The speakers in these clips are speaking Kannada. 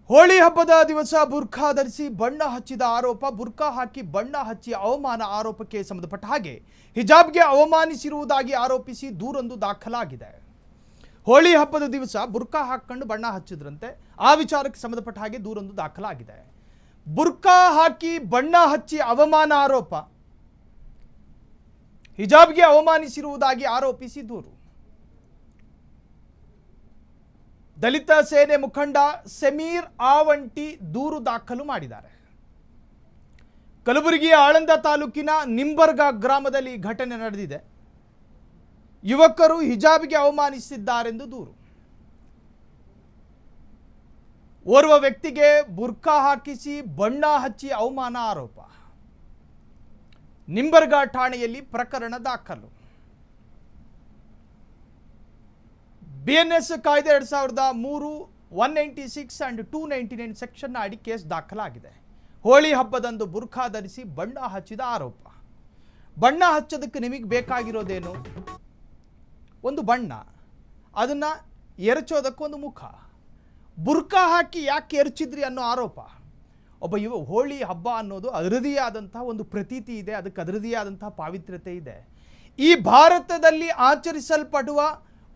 ಹೋಳಿ ಹಬ್ಬದ ದಿವಸ ಬುರ್ಖಾ ಧರಿಸಿ ಬಣ್ಣ ಹಚ್ಚಿದ ಆರೋಪ, ಬುರ್ಖಾ ಹಾಕಿ ಬಣ್ಣ ಹಚ್ಚಿ ಅವಮಾನ ಆರೋಪಕ್ಕೆ ಸಂಬಂಧಪಟ್ಟ ಹಾಗೆ ಹಿಜಾಬ್ಗೆ ಅವಮಾನಿಸಿರುವುದಾಗಿ ಆರೋಪಿಸಿ ದೂರೊಂದು ದಾಖಲಾಗಿದೆ. ಹೋಳಿ ಹಬ್ಬದ ದಿವಸ ಬುರ್ಖಾ ಹಾಕೊಂಡು ಬಣ್ಣ ಹಚ್ಚಿದ್ರಂತೆ. ಆ ವಿಚಾರಕ್ಕೆ ಸಂಬಂಧಪಟ್ಟ ಹಾಗೆ ದೂರೊಂದು ದಾಖಲಾಗಿದೆ. ಬುರ್ಖಾ ಹಾಕಿ ಬಣ್ಣ ಹಚ್ಚಿ ಅವಮಾನ ಆರೋಪ, ಹಿಜಾಬ್ಗೆ ಅವಮಾನಿಸಿರುವುದಾಗಿ ಆರೋಪಿಸಿ ದೂರು. ದಲಿತ ಸೇನೆ ಮುಖಂಡ ಸಮೀರ್ ಆವಂಟಿ ದೂರು ದಾಖಲು ಮಾಡಿದ್ದಾರೆ. ಕಲಬುರಗಿಯ ಆಳಂದ ತಾಲೂಕಿನ ನಿಂಬರ್ಗ ಗ್ರಾಮದಲ್ಲಿ ಘಟನೆ ನಡೆದಿದೆ. ಯುವಕರು ಹಿಜಾಬ್ಗೆ ಅವಮಾನಿಸಿದ್ದಾರೆಂದು ದೂರು. ಓರ್ವ ವ್ಯಕ್ತಿಗೆ ಬುರ್ಖಾ ಹಾಕಿಸಿ ಬಣ್ಣ ಹಚ್ಚಿ ಅವಮಾನ ಆರೋಪ. ನಿಂಬರ್ಗ ಠಾಣೆಯಲ್ಲಿ ಪ್ರಕರಣ ದಾಖಲು. BNS ಕಾಯ್ದೆ 2003 196 and 299 ಸೆಕ್ಷನ್ ಅಡಿ ಕೇಸ್ ದಾಖಲಾಗಿದೆ. ಹೋಳಿ ಹಬ್ಬದಂದು ಬುರ್ಖಾ ಧರಿಸಿ ಬಣ್ಣ ಹಚ್ಚಿದ ಆರೋಪ. ಬಣ್ಣ ಹಚ್ಚೋದಕ್ಕೆ ನಿಮಗೆ ಬೇಕಾಗಿರೋದೇನು? ಒಂದು ಬಣ್ಣ, ಅದನ್ನು ಎರಚೋದಕ್ಕೊಂದು ಮುಖ. ಬುರ್ಖಾ ಹಾಕಿ ಯಾಕೆ ಎರಚಿದ್ರಿ ಅನ್ನೋ ಆರೋಪ. ಹೋಳಿ ಹಬ್ಬ ಅನ್ನೋದು ಅದರದೇ ಆದಂತಹ ಒಂದು ಪ್ರತೀತಿ ಇದೆ, ಅದಕ್ಕೆ ಅದರದೇ ಆದಂತಹ ಪಾವಿತ್ರ್ಯತೆ ಇದೆ. ಈ ಭಾರತದಲ್ಲಿ ಆಚರಿಸಲ್ಪಡುವ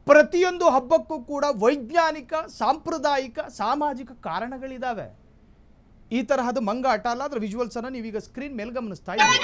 ಪ್ರತಿಯೊಂದು ಹಬ್ಬಕ್ಕೂ ಕೂಡ ವೈಜ್ಞಾನಿಕ, ಸಾಂಪ್ರದಾಯಿಕ, ಸಾಮಾಜಿಕ ಕಾರಣಗಳಿದ್ದಾವೆ. ಈ ತರಹದ ಮಂಗಾಟ ಅಲ್ಲ. ಅದರ ವಿಜುವಲ್ಸ್ ಅನ್ನು ನೀವೀಗ ಸ್ಕ್ರೀನ್ ಮೇಲೆ ಗಮನಿಸ್ತಾ ಇದ್ದೀರಿ.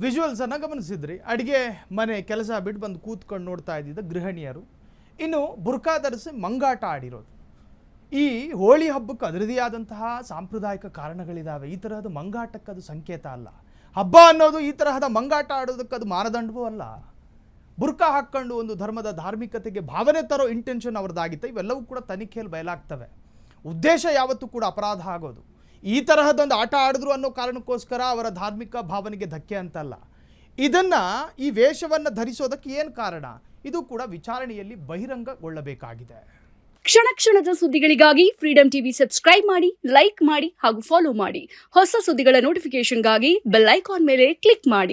ವಿಜುವಲ್ಸ್ ಅನ್ನು ಗಮನಿಸಿದ್ರಿ. ಅಡಿಗೆ ಮನೆ ಕೆಲಸ ಬಿಟ್ಟು ಬಂದು ಕೂತ್ಕೊಂಡು ನೋಡ್ತಾ ಇದ್ದಿದ್ದ ಗೃಹಿಣಿಯರು ಇನ್ನು ಬುರ್ಖಾ ಧರಿಸಿ ಮಂಗಾಟ ಆಡಿರೋದು. ಈ ಹೋಳಿ ಹಬ್ಬಕ್ಕೆ ಅದರದೇ ಆದಂತಹ ಸಾಂಪ್ರದಾಯಿಕ ಕಾರಣಗಳಿದ್ದಾವೆ. ಈ ತರಹದ ಮಂಗಾಟಕ್ಕೆ ಅದು ಸಂಕೇತ ಅಲ್ಲ. ಹಬ್ಬ ಅನ್ನೋದು ಈ ತರಹದ ಮಂಗಾಟ ಆಡೋದಕ್ಕೆ ಅದು ಮಾನದಂಡವೂ ಅಲ್ಲ. ಬುರ್ಖಾ ಹಾಕ್ಕೊಂಡು ಒಂದು ಧರ್ಮದ ಧಾರ್ಮಿಕತೆಗೆ ಭಾವನೆ ತರೋ ಇಂಟೆನ್ಷನ್ ಅವ್ರದ್ದಾಗಿತ್ತು. ಇವೆಲ್ಲವೂ ಕೂಡ ತನಿಖೆಯಲ್ಲಿ ಬಯಲಾಗ್ತವೆ. ಉದ್ದೇಶ ಯಾವತ್ತೂ ಕೂಡ ಅಪರಾಧ ಆಗೋದು. ಈ ತರಹದೊಂದು ಆಟ ಆಡಿದ್ರು ಅನ್ನೋ ಕಾರಣಕ್ಕೋಸ್ಕರ ಅವರ ಧಾರ್ಮಿಕ ಭಾವನೆಗೆ ಧಕ್ಕೆ ಅಂತಲ್ಲ. ಇದನ್ನು, ಈ ವೇಷವನ್ನು ಧರಿಸೋದಕ್ಕೆ ಏನು ಕಾರಣ, ಇದು ಕೂಡ ವಿಚಾರಣೆಯಲ್ಲಿ ಬಹಿರಂಗಗೊಳ್ಳಬೇಕಾಗಿದೆ. ಕ್ಷಣ ಕ್ಷಣದ ಸುದ್ದಿಗಳಿಗಾಗಿ ಫ್ರೀಡಂ ಟಿವಿ ಸಬ್ಸ್ಕ್ರೈಬ್ ಮಾಡಿ, ಲೈಕ್ ಮಾಡಿ ಹಾಗೂ ಫಾಲೋ ಮಾಡಿ. ಹೊಸ ಸುದ್ದಿಗಳ ನೋಟಿಫಿಕೇಶನ್ಗಾಗಿ ಬೆಲ್ ಐಕಾನ್ ಮೇಲೆ ಕ್ಲಿಕ್ ಮಾಡಿ.